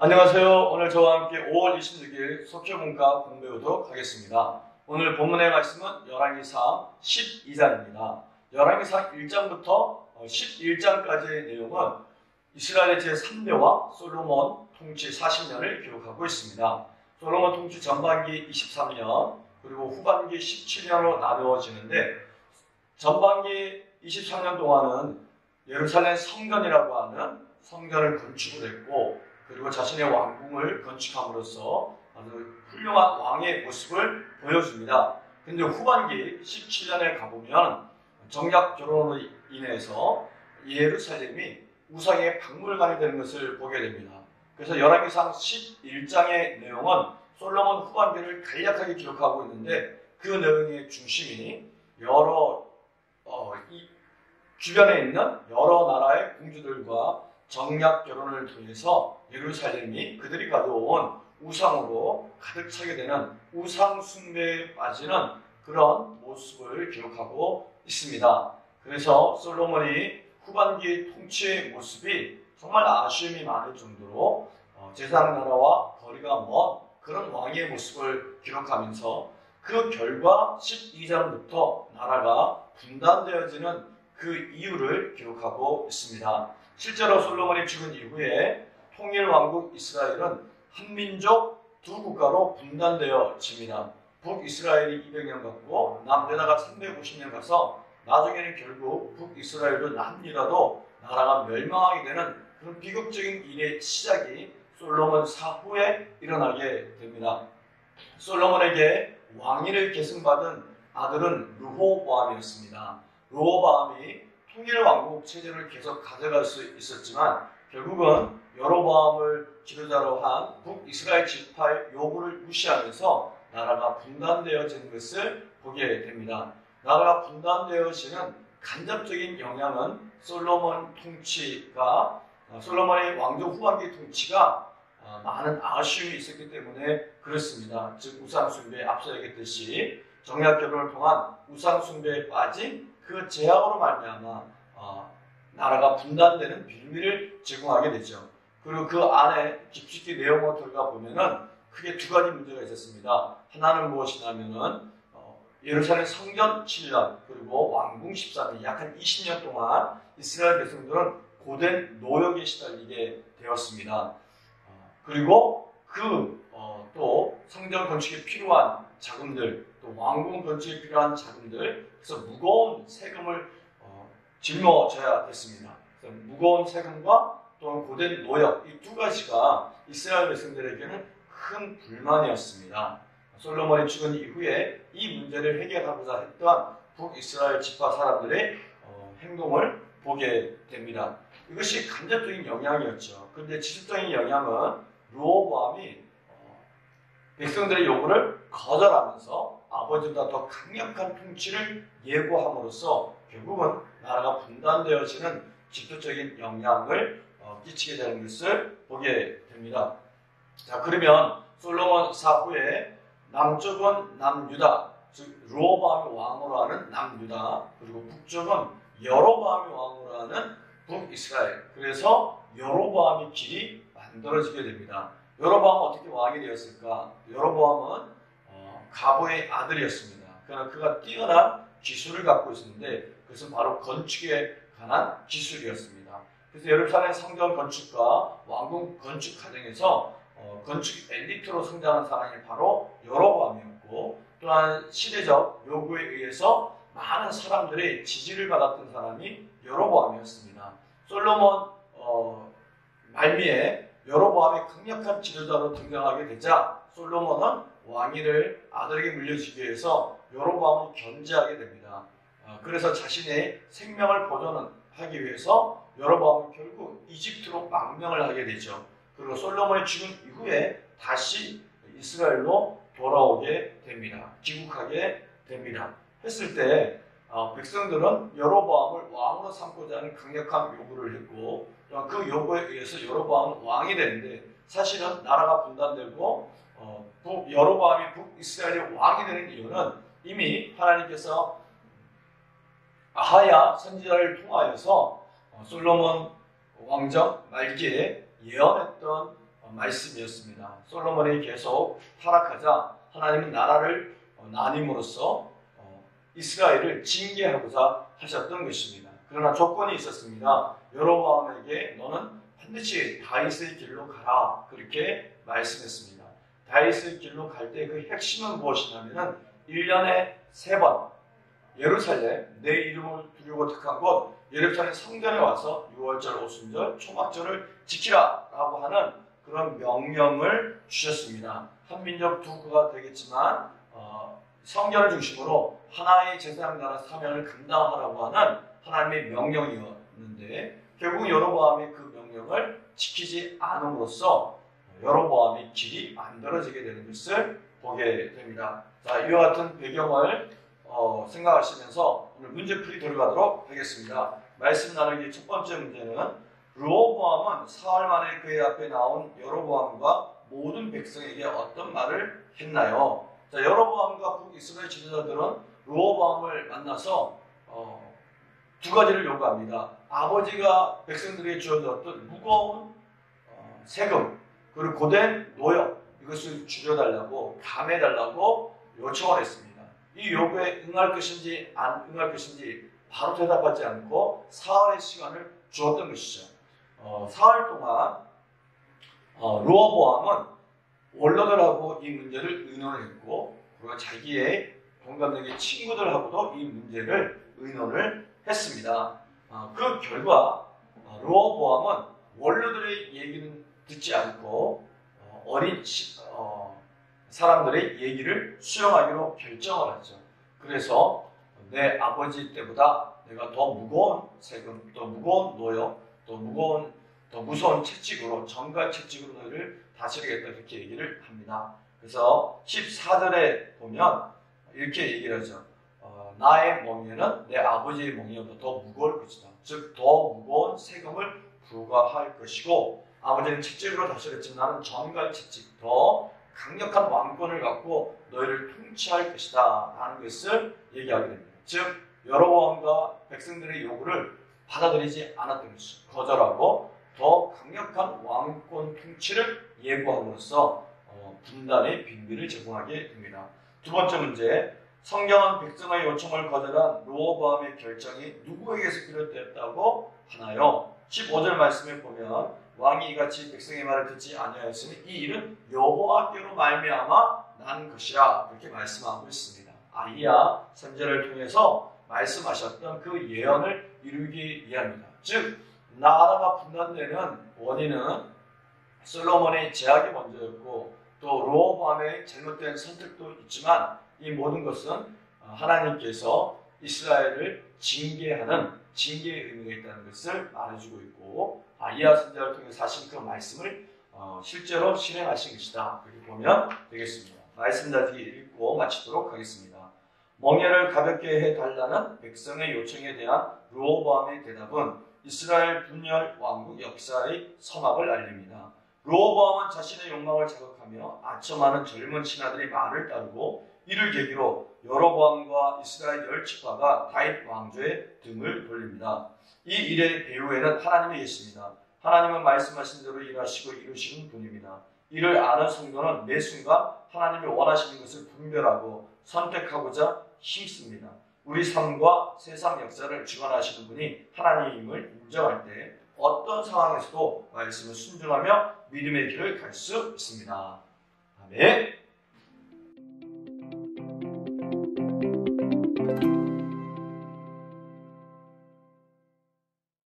안녕하세요. 오늘 저와 함께 5월 26일 속죄문과 공부해보도록 하겠습니다. 오늘 본문의 말씀은 열왕기상 12장입니다. 열왕기상 1장부터 11장까지의 내용은 이스라엘의 제3대와 솔로몬 통치 40년을 기록하고 있습니다. 솔로몬 통치 전반기 23년 그리고 후반기 17년으로 나누어지는데, 전반기 23년 동안은 예루살렘 성전이라고 하는 성전을 건축을 했고, 그리고 자신의 왕궁을 건축함으로써 아주 훌륭한 왕의 모습을 보여줍니다. 근데 후반기 17년에 가보면 정략 결혼으로 인해서 예루살렘이 우상의 박물관이 되는 것을 보게 됩니다. 그래서 열왕기상 11장의 내용은 솔로몬 후반기를 간략하게 기록하고 있는데, 그 내용의 중심이 이 주변에 있는 여러 나라의 공주들과 정략 결혼을 통해서 예루살렘이 그들이 가져온 우상으로 가득 차게 되는 우상 숭배에 빠지는 그런 모습을 기록하고 있습니다. 그래서 솔로몬이 후반기 통치의 모습이 정말 아쉬움이 많을 정도로 제사장 나라와 거리가 먼 그런 왕의 모습을 기록하면서 그 결과 12장부터 나라가 분단되어지는 그 이유를 기록하고 있습니다. 실제로 솔로몬이 죽은 이후에 통일왕국 이스라엘은 한민족 두 국가로 분단되어집니다. 북이스라엘이 200년 갔고 남유다가 350년 가서 나중에는 결국 북이스라엘도 남유다도 나라가 멸망하게 되는 그런 비극적인 일의 시작이 솔로몬 사후에 일어나게 됩니다. 솔로몬에게 왕위를 계승받은 아들은 르호보암이었습니다. 르호보암이 통일왕국 체제를 계속 가져갈 수 있었지만 결국은 여로보암을 지도자로 한 북이스라엘 지파의 요구를 무시하면서 나라가 분단되어지는 것을 보게 됩니다. 나라가 분단되어지는 간접적인 영향은 솔로몬의 왕조 후반기 통치가 많은 아쉬움이 있었기 때문에 그렇습니다. 즉 우상숭배에 앞서 얘기했듯이 정략 결혼을 통한 우상숭배에 빠진 그 제약으로 말미암아 나라가 분단되는 빌미를 제공하게 되죠. 그리고 그 안에 깊숙이 내용을 들어가 보면은 크게 두 가지 문제가 있었습니다. 하나는 무엇이냐면은 예루살렘 성전 7년 그리고 왕궁 13년, 약 한 20년 동안 이스라엘 백성들은 고된 노역에 시달리게 되었습니다. 그리고 또 성전 건축에 필요한 자금들, 또 왕궁 건축에 필요한 자금들, 그래서 무거운 세금을 짊어져야 됐습니다. 그래서 무거운 세금과 또한 고된 노역, 이 두 가지가 이스라엘 백성들에게는 큰 불만이었습니다. 솔로몬이 죽은 이후에 이 문제를 해결하고자 했던 북이스라엘 지파 사람들의 행동을 보게 됩니다. 이것이 간접적인 영향이었죠. 그런데 직접적인 영향은 르호보암이 백성들의 요구를 거절하면서 아버지보다 더 강력한 통치를 예고함으로써 결국은 나라가 분단되어지는 직접적인 영향을 끼치게 되는 것을 보게 됩니다. 자, 그러면 솔로몬 사후에 남쪽은 남유다, 즉 르호보암이 왕으로 하는 남유다, 그리고 북쪽은 여로보암이 왕으로 하는 북이스라엘. 그래서 여로보암의 길이 만들어지게 됩니다. 여로보암은 어떻게 왕이 되었을까? 여로보암은 가보의 아들이었습니다. 그러나 그가 뛰어난 기술을 갖고 있었는데 그것은 바로 건축에 관한 기술이었습니다. 그래서 예루살렘 성전 건축과 왕궁 건축 과정에서 건축 엘리트로 성장한 사람이 바로 여로보암이었고, 또한 시대적 요구에 의해서 많은 사람들의 지지를 받았던 사람이 여로보암이었습니다. 솔로몬 말미에 여로보암이 강력한 지도자로 등장하게 되자 솔로몬은 왕위를 아들에게 물려주기 위해서 여로보암을 견제하게 됩니다. 그래서 자신의 생명을 보존하기 위해서 여로보암은 결국 이집트로 망명을 하게 되죠. 그리고 솔로몬이 죽은 이후에 다시 이스라엘로 돌아오게 됩니다. 귀국하게 됩니다. 했을 때 백성들은 여로보암을 왕으로 삼고자 하는 강력한 요구를 했고, 그 요구에 의해서 여로보암은 왕이 되는데 사실은 나라가 분단되고 여로보암이 북이스라엘의 왕이 되는 이유는 이미 하나님께서 아하야 선지자를 통하여서 솔로몬 왕정 말기에 예언했던 말씀이었습니다. 솔로몬이 계속 타락하자 하나님은 나라를 나님으로써 이스라엘을 징계하고자 하셨던 것입니다. 그러나 조건이 있었습니다. 여로보암에게 너는 반드시 다윗의 길로 가라, 그렇게 말씀했습니다. 다윗의 길로 갈 때 그 핵심은 무엇이냐면 1년에 3번 예루살렘, 내 이름을 두려고 택한 곳 예루살렘 성전에 와서 6월절, 오순절, 초막절을 지키라 라고 하는 그런 명령을 주셨습니다. 한민족 두 국가 되겠지만 성전을 중심으로 하나의 제사장단의 사명을 감당하라고 하는 하나님의 명령이었는데 결국 여로보암이 그 명령을 지키지 않음으로써 여로보암의 길이 만들어지게 되는 것을 보게 됩니다. 자, 이와 같은 배경을 생각하시면서 오늘 문제풀이 들어가도록 하겠습니다. 말씀 나누기 첫 번째 문제는 르호보암은 사흘 만에 그의 앞에 나온 여로보암과 모든 백성에게 어떤 말을 했나요? 자, 여로보암과 북이스라엘 지도자들은 르호보암을 만나서 두 가지를 요구합니다. 아버지가 백성들에게 주어졌던 무거운 세금 그리고 고된 노역 이것을 줄여달라고 감해달라고 요청을 했습니다. 이 요구에 응할 것인지 안 응할 것인지 바로 대답하지 않고 사흘의 시간을 주었던 것이죠. 사흘 동안 르호보암은 원로들하고 이 문제를 의논을 했고 그리고 자기의 동갑내기 친구들하고도 이 문제를 의논을 했습니다. 그 결과 르호보암은 원로들의 얘기는 듣지 않고 어린 사람들의 얘기를 수용하기로 결정을 하죠. 그래서 내 아버지 때보다 내가 더 무거운 세금, 더 무거운 노역, 더 무서운 채찍으로 정갈 채찍으로 너희를 다스리겠다 이렇게 얘기를 합니다. 그래서 14절에 보면 이렇게 얘기를 하죠. 나의 멍에는 내 아버지의 멍에보다 더 무거울 것이다. 즉 더 무거운 세금을 부과할 것이고 아버지는 채찍으로 다스렸지만 나는 정갈 채찍 더 강력한 왕권을 갖고 너희를 통치할 것이다 라는 것을 얘기하게 됩니다. 즉 여로보암과 백성들의 요구를 받아들이지 않았던 것이죠. 거절하고 더 강력한 왕권 통치를 예고함으로써 분단의 빙비를 제공하게 됩니다. 두 번째 문제, 성경은 백성의 요청을 거절한 르호보암의 결정이 누구에게서 비롯됐다고 하나요? 15절 말씀에 보면 왕이 이같이 백성의 말을 듣지 아니하였으니 이 일은 여호와께로 말미암아 난 것이라 그렇게 말씀하고 있습니다. 아이야 선지자를 통해서 말씀하셨던 그 예언을 이루기 위함이다. 즉 나라가 분단되는 원인은 솔로몬의 제약이 먼저였고 또 르호보암의 잘못된 선택도 있지만 이 모든 것은 하나님께서 이스라엘을 징계하는 징계의 의미가 있다는 것을 말해주고 있고 아이야 선지자를 통해 하신 그 말씀을 실제로 실행하신 것이다. 그렇게 보면 되겠습니다. 말씀 다시 읽고 마치도록 하겠습니다. 멍에를 가볍게 해달라는 백성의 요청에 대한 르호보암의 대답은 이스라엘 분열 왕국 역사의 서막을 알립니다. 르호보암은 자신의 욕망을 자극하며 아첨하는 젊은 신하들의 말을 따르고 이를 계기로 여로보암과 이스라엘 열지파가 다윗 왕조의 등을 돌립니다. 이 일의 배후에는 하나님이 계십니다. 하나님은 말씀하신 대로 일하시고 이루시는 분입니다. 이를 아는 성도는 매 순간 하나님이 원하시는 것을 분별하고 선택하고자 힘씁니다. 우리 삶과 세상 역사를 주관하시는 분이 하나님임을 인정할 때 어떤 상황에서도 말씀을 순종하며 믿음의 길을 갈 수 있습니다. 아멘.